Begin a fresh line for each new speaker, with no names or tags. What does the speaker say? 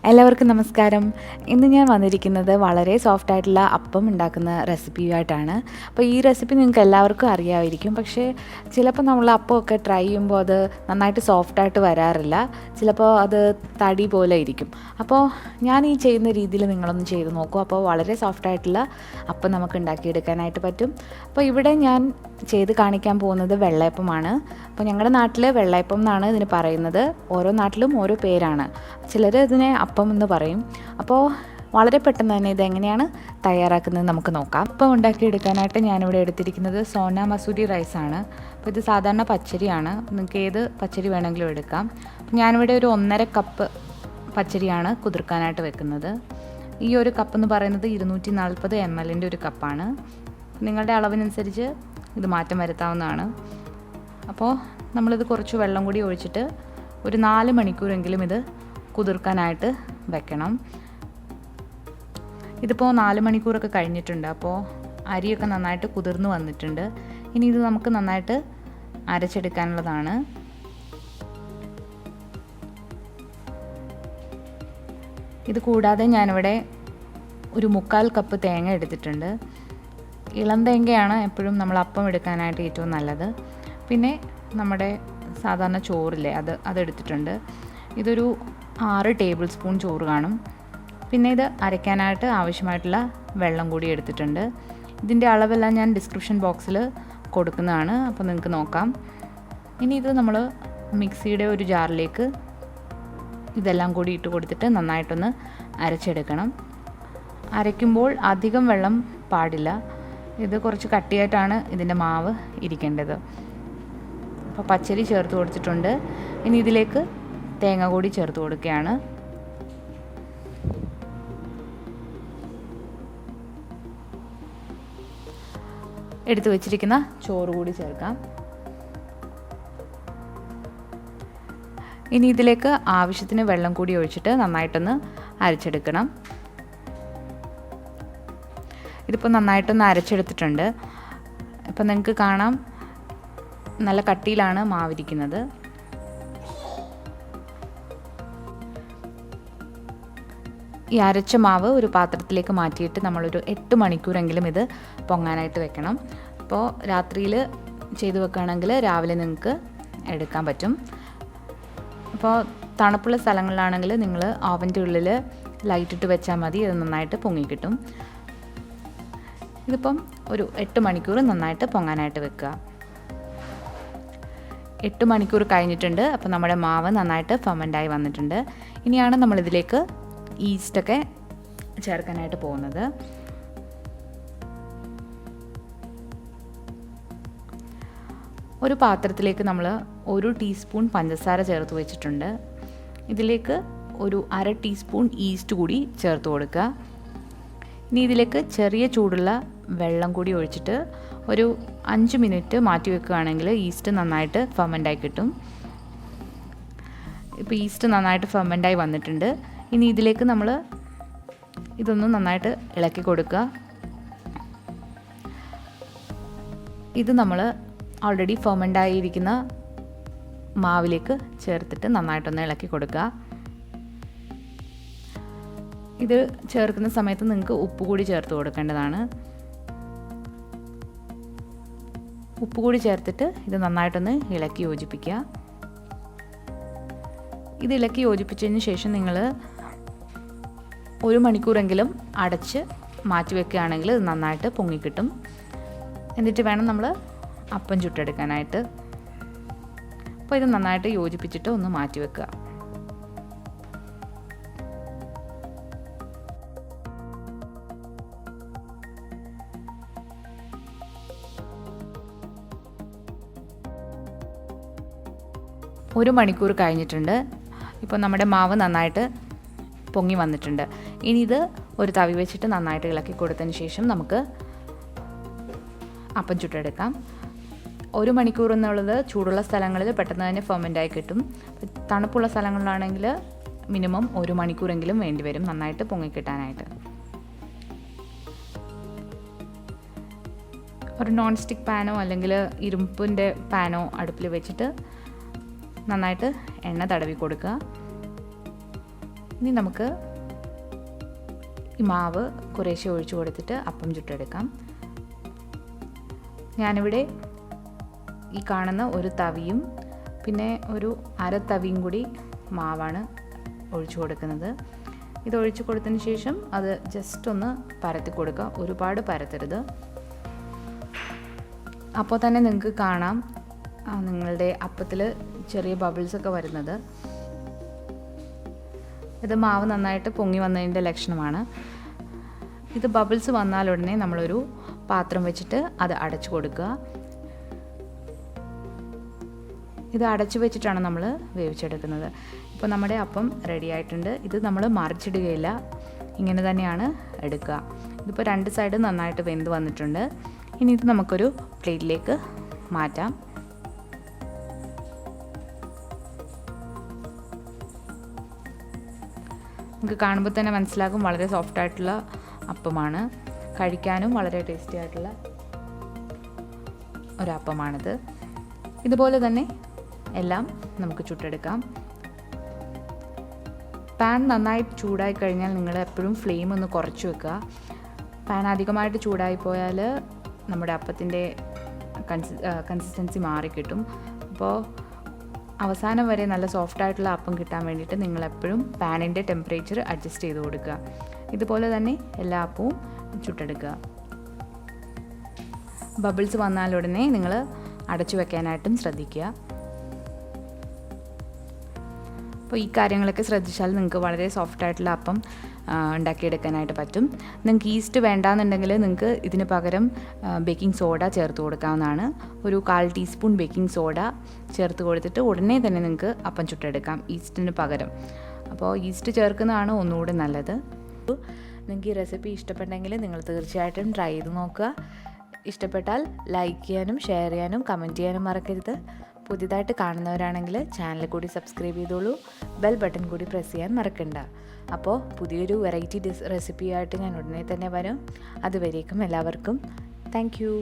എല്ലാവർക്കും നമസ്കാരം. ഇന്ന് ഞാൻ വന്നിരിക്കുന്നത് വളരെ സോഫ്റ്റ് ആയിട്ടുള്ള അപ്പം ഉണ്ടാക്കുന്ന റെസിപ്പിയുമായിട്ടാണ്. അപ്പോൾ ഈ റെസിപ്പി നിങ്ങൾക്ക് എല്ലാവർക്കും അറിയാമായിരിക്കും. പക്ഷേ ചിലപ്പോൾ നമ്മൾ അപ്പമൊക്കെ ട്രൈ ചെയ്യുമ്പോൾ അത് നന്നായിട്ട് സോഫ്റ്റായിട്ട് വരാറില്ല. ചിലപ്പോൾ അത് തടി പോലെ ഇരിക്കും. അപ്പോൾ ഞാൻ ഈ ചെയ്യുന്ന രീതിയിൽ നിങ്ങളൊന്ന് ചെയ്ത് നോക്കൂ. അപ്പോൾ വളരെ സോഫ്റ്റായിട്ടുള്ള അപ്പം നമുക്ക് ഉണ്ടാക്കിയെടുക്കാനായിട്ട് പറ്റും. അപ്പോൾ ഇവിടെ ഞാൻ ചെയ്ത് കാണിക്കാൻ പോകുന്നത് വെള്ളയപ്പമാണ്. അപ്പോൾ ഞങ്ങളുടെ നാട്ടിൽ വെള്ളയപ്പം എന്നാണ് ഇതിന് പറയുന്നത്. ഓരോ നാട്ടിലും ഓരോ പേരാണ്. ചിലർ ഇതിനെ അപ്പം എന്ന് പറയും. അപ്പോൾ വളരെ പെട്ടെന്ന് തന്നെ ഇതെങ്ങനെയാണ് തയ്യാറാക്കുന്നത് നമുക്ക് നോക്കാം. അപ്പം ഉണ്ടാക്കിയെടുക്കാനായിട്ട് ഞാനിവിടെ എടുത്തിരിക്കുന്നത് സോന മസൂരി റൈസാണ്. അപ്പോൾ ഇത് സാധാരണ പച്ചരിയാണ്. നിങ്ങൾക്ക് ഏത് പച്ചരി വേണമെങ്കിലും എടുക്കാം. ഞാനിവിടെ ഒരു 1.5 കപ്പ് പച്ചരിയാണ് കുതിർക്കാനായിട്ട് വെക്കുന്നത്. ഈ ഒരു കപ്പ് എന്ന് പറയുന്നത് 240 ml ഒരു കപ്പാണ്. നിങ്ങളുടെ അളവിനനുസരിച്ച് ഇത് മാറ്റം വരുത്താവുന്നതാണ്. അപ്പോൾ നമ്മളിത് കുറച്ച് വെള്ളം കൂടി ഒഴിച്ചിട്ട് ഒരു 4 മണിക്കൂറെങ്കിലും ഇത് കുതിർക്കാനായിട്ട് വെക്കണം. ഇതിപ്പോൾ 4 മണിക്കൂറൊക്കെ കഴിഞ്ഞിട്ടുണ്ട്. അപ്പോൾ അരിയൊക്കെ നന്നായിട്ട് കുതിർന്ന് വന്നിട്ടുണ്ട്. ഇനി ഇത് നമുക്ക് നന്നായിട്ട് അരച്ചെടുക്കാനുള്ളതാണ്. ഇത് കൂടാതെ ഞാനിവിടെ ഒരു 1/4 കപ്പ് തേങ്ങ എടുത്തിട്ടുണ്ട്. ഇളം തേങ്ങയാണ് എപ്പോഴും നമ്മൾ അപ്പം എടുക്കാനായിട്ട് ഏറ്റവും നല്ലത്. പിന്നെ നമ്മുടെ സാധാരണ ചോറില്ലേ അതെടുത്തിട്ടുണ്ട്. ഇതൊരു 6 ടേബിൾ സ്പൂൺ ചോറ് കാണും. പിന്നെ ഇത് അരയ്ക്കാനായിട്ട് ആവശ്യമായിട്ടുള്ള വെള്ളം കൂടി എടുത്തിട്ടുണ്ട്. ഇതിൻ്റെ അളവെല്ലാം ഞാൻ ഡിസ്ക്രിപ്ഷൻ ബോക്സിൽ കൊടുക്കുന്നതാണ്. അപ്പോൾ നിങ്ങൾക്ക് നോക്കാം. ഇനി ഇത് നമ്മൾ മിക്സിയുടെ ഒരു ജാറിലേക്ക് ഇതെല്ലാം കൂടി ഇട്ട് കൊടുത്തിട്ട് നന്നായിട്ടൊന്ന് അരച്ചെടുക്കണം. അരയ്ക്കുമ്പോൾ അധികം വെള്ളം പാടില്ല. ഇത് കുറച്ച് കട്ടിയായിട്ടാണ് ഇതിൻ്റെ മാവ് ഇരിക്കേണ്ടത്. അപ്പോൾ പച്ചരി ചേർത്ത് കൊടുത്തിട്ടുണ്ട്. ഇനി ഇതിലേക്ക് തേങ്ങ കൂടി ചേർത്ത് കൊടുക്കുകയാണ്. എടുത്തു വച്ചിരിക്കുന്ന ചോറ് കൂടി ചേർക്കാം. ഇനി ഇതിലേക്ക് ആവശ്യത്തിന് വെള്ളം കൂടി ഒഴിച്ചിട്ട് നന്നായിട്ടൊന്ന് അരച്ചെടുക്കണം. ഇതിപ്പോൾ നന്നായിട്ടൊന്ന് അരച്ചെടുത്തിട്ടുണ്ട്. ഇപ്പം നിങ്ങൾക്ക് കാണാം നല്ല കട്ടിയിലാണ് മാവിരിക്കുന്നത്. ഈ അരച്ച മാവ് ഒരു പാത്രത്തിലേക്ക് മാറ്റിയിട്ട് നമ്മളൊരു 8 മണിക്കൂറെങ്കിലും ഇത് പൊങ്ങാനായിട്ട് വെക്കണം. അപ്പോൾ രാത്രിയിൽ ചെയ്ത് വെക്കുകയാണെങ്കിൽ രാവിലെ നിങ്ങൾക്ക് എടുക്കാൻ പറ്റും. അപ്പോൾ തണുപ്പുള്ള സ്ഥലങ്ങളിലാണെങ്കിൽ നിങ്ങൾ ഓവൻ്റെ ഉള്ളിൽ ലൈറ്റിട്ട് വെച്ചാൽ മതി. അത് നന്നായിട്ട് പൊങ്ങിക്കിട്ടും. ഇതിപ്പം ഒരു 8 മണിക്കൂർ നന്നായിട്ട് പൊങ്ങാനായിട്ട് വെക്കുക. 8 മണിക്കൂർ കഴിഞ്ഞിട്ടുണ്ട്. അപ്പോൾ നമ്മുടെ മാവ് നന്നായിട്ട് ഫെർമെൻ്റായി വന്നിട്ടുണ്ട്. ഇനിയാണ് നമ്മളിതിലേക്ക് ഈസ്റ്റൊക്കെ ചേർക്കാനായിട്ട് പോകുന്നത്. ഒരു പാത്രത്തിലേക്ക് നമ്മൾ 1 ടീസ്പൂൺ പഞ്ചസാര ചേർത്ത് വെച്ചിട്ടുണ്ട്. ഇതിലേക്ക് ഒരു 1/2 ടീസ്പൂൺ ഈസ്റ്റ് കൂടി ചേർത്ത് കൊടുക്കുക. ഇനി ഇതിലേക്ക് ചെറിയ ചൂടുള്ള വെള്ളം കൂടി ഒഴിച്ചിട്ട് ഒരു 5 മിനിറ്റ് മാറ്റി വെക്കുകയാണെങ്കിൽ ഈസ്റ്റ് നന്നായിട്ട് ഫെർമെൻ്റായി കിട്ടും. ഇപ്പോൾ ഈസ്റ്റ് നന്നായിട്ട് ഫെർമെൻ്റായി വന്നിട്ടുണ്ട്. ഇനി ഇതിലേക്ക് നമ്മൾ ഇതൊന്ന് നന്നായിട്ട് ഇളക്കി കൊടുക്കുക. ഇത് നമ്മൾ ഓൾറെഡി ഫെർമെൻ്റായിരിക്കുന്ന മാവിലേക്ക് ചേർത്തിട്ട് നന്നായിട്ടൊന്ന് ഇളക്കി കൊടുക്കുക. ഇത് ചേർക്കുന്ന സമയത്ത് നിങ്ങൾക്ക് ഉപ്പ് കൂടി ചേർത്ത് കൊടുക്കേണ്ടതാണ്. ഉപ്പ് കൂടി ചേർത്തിട്ട് ഇത് നന്നായിട്ടൊന്ന് ഇളക്കി യോജിപ്പിക്കുക. ഇത് ഇളക്കി യോജിപ്പിച്ചതിന് ശേഷം നിങ്ങൾ 1 മണിക്കൂറെങ്കിലും അടച്ച് മാറ്റി വെക്കുകയാണെങ്കിൽ ഇത് നന്നായിട്ട് പൊങ്ങിക്കിട്ടും. എന്നിട്ട് വേണം നമ്മൾ അപ്പം ചുട്ടെടുക്കാനായിട്ട്. അപ്പോൾ ഇത് നന്നായിട്ട് യോജിപ്പിച്ചിട്ട് ഒന്ന് മാറ്റി വെക്കുക. ഒരു മണിക്കൂർ കഴിഞ്ഞിട്ടുണ്ട്. ഇപ്പോൾ നമ്മുടെ മാവ് നന്നായിട്ട് പൊങ്ങി വന്നിട്ടുണ്ട്. ഇനി ഇത് ഒരു തവി വെച്ചിട്ട് നന്നായിട്ട് ഇളക്കി കൊടുത്തതിന് ശേഷം നമുക്ക് അപ്പം ചുട്ടെടുക്കാം. 1 മണിക്കൂർ എന്നുള്ളത് ചൂടുള്ള സ്ഥലങ്ങളിൽ പെട്ടെന്ന് തന്നെ ഫെർമെൻ്റായി കിട്ടും. തണുപ്പുള്ള സ്ഥലങ്ങളിലാണെങ്കിൽ മിനിമം 1 മണിക്കൂറെങ്കിലും വേണ്ടി വരും നന്നായിട്ട് പൊങ്ങിക്കിട്ടാനായിട്ട്. ഒരു നോൺ സ്റ്റിക്ക് പാനോ അല്ലെങ്കിൽ ഇരുമ്പിൻ്റെ പാനോ അടുപ്പിൽ വെച്ചിട്ട് നന്നായിട്ട് എണ്ണ തടവി കൊടുക്കുക. ഇനി നമുക്ക് ഈ മാവ് കുറേശ്ശെ ഒഴിച്ചു കൊടുത്തിട്ട് അപ്പം ചുട്ടെടുക്കാം. ഞാനിവിടെ ഈ കാണുന്ന ഒരു തവിയും പിന്നെ ഒരു അര തവിയും കൂടി മാവാണ് ഒഴിച്ചു കൊടുക്കുന്നത്. ഇത് ഒഴിച്ചു കൊടുത്തതിന് ശേഷം അത് ജസ്റ്റ് ഒന്ന് പരത്തി കൊടുക്കുക, ഒരുപാട് പരത്തരുത്. അപ്പോൾ തന്നെ നിങ്ങൾക്ക് കാണാം നിങ്ങളുടെ അപ്പത്തിൽ ചെറിയ ബബിൾസൊക്കെ വരുന്നത്. ഇത് മാവ് നന്നായിട്ട് പൊങ്ങി വന്നതിൻ്റെ ലക്ഷണമാണ്. ഇത് ബബിൾസ് വന്നാലുടനെ നമ്മളൊരു പാത്രം വെച്ചിട്ട് അത് അടച്ചു കൊടുക്കുക. ഇത് അടച്ചു വെച്ചിട്ടാണ് നമ്മൾ വേവിച്ചെടുക്കുന്നത്. ഇപ്പോൾ നമ്മുടെ അപ്പം റെഡി ആയിട്ടുണ്ട്. ഇത് നമ്മൾ മറിച്ചിടുകയില്ല, ഇങ്ങനെ തന്നെയാണ് എടുക്കുക. ഇതിപ്പോൾ രണ്ട് സൈഡ് നന്നായിട്ട് വെന്ത് വന്നിട്ടുണ്ട്. ഇനി ഇത് നമുക്കൊരു പ്ലേറ്റിലേക്ക് മാറ്റാം. നമുക്ക് കാണുമ്പോൾ തന്നെ മനസ്സിലാകും വളരെ സോഫ്റ്റ് ആയിട്ടുള്ള അപ്പമാണ്. കഴിക്കാനും വളരെ ടേസ്റ്റി ആയിട്ടുള്ള ഒരപ്പമാണിത്. ഇതുപോലെ തന്നെ എല്ലാം നമുക്ക് ചുട്ടെടുക്കാം. പാൻ നന്നായി ചൂടായി കഴിഞ്ഞാൽ നിങ്ങൾ എപ്പോഴും ഫ്ലെയിം ഒന്ന് കുറച്ച് വെക്കുക. പാൻ അധികമായിട്ട് ചൂടായി പോയാൽ നമ്മുടെ അപ്പത്തിൻ്റെ കൺസിസ്റ്റൻസി മാറിക്കിട്ടും. അപ്പോൾ അവസാനം വരെ നല്ല സോഫ്റ്റ് ആയിട്ടുള്ള അപ്പം കിട്ടാൻ വേണ്ടിയിട്ട് നിങ്ങളെപ്പോഴും പാനിൻ്റെ ടെമ്പറേച്ചർ അഡ്ജസ്റ്റ് ചെയ്ത് കൊടുക്കുക. ഇതുപോലെ തന്നെ എല്ലാ അപ്പവും ചുട്ടെടുക്കുക. ബബിൾസ് വന്നാലുടനെ നിങ്ങൾ അടച്ചു വെക്കാനായിട്ടും ശ്രദ്ധിക്കുക. അപ്പോൾ ഈ കാര്യങ്ങളൊക്കെ ശ്രദ്ധിച്ചാൽ നിങ്ങൾക്ക് വളരെ സോഫ്റ്റ് ആയിട്ടുള്ള അപ്പം ഉണ്ടാക്കിയെടുക്കാനായിട്ട് പറ്റും. നിങ്ങൾക്ക് ഈസ്റ്റ് വേണ്ടാന്നുണ്ടെങ്കിൽ നിങ്ങൾക്ക് ഇതിന് പകരം ബേക്കിംഗ് സോഡ ചേർത്ത് കൊടുക്കാവുന്നതാണ്. ഒരു 1/4 ടീസ്പൂൺ ബേക്കിംഗ് സോഡ ചേർത്ത് കൊടുത്തിട്ട് ഉടനെ തന്നെ നിങ്ങൾക്ക് അപ്പം ചുട്ടെടുക്കാം ഈസ്റ്റിന് പകരം. അപ്പോൾ ഈസ്റ്റ് ചേർക്കുന്നതാണ് ഒന്നുകൂടി നല്ലത്. നിങ്ങൾക്ക് ഈ റെസിപ്പി ഇഷ്ടപ്പെട്ടെങ്കിൽ നിങ്ങൾ തീർച്ചയായിട്ടും ട്രൈ ചെയ്ത് നോക്കുക. ഇഷ്ടപ്പെട്ടാൽ ലൈക്ക് ചെയ്യാനും ഷെയർ ചെയ്യാനും കമൻറ്റ് ചെയ്യാനും മറക്കരുത്. പുതിയതായിട്ട് കാണുന്നവരാണെങ്കിൽ ചാനൽ കൂടി സബ്സ്ക്രൈബ് ചെയ്തോളൂ. ബെൽ ബട്ടൺ കൂടി പ്രസ് ചെയ്യാൻ മറക്കണ്ട. അപ്പോൾ പുതിയൊരു വെറൈറ്റി റെസിപ്പിയായിട്ട് ഞാൻ ഉടനെ തന്നെ വരും. അതുവരേക്കും എല്ലാവർക്കും താങ്ക് യു.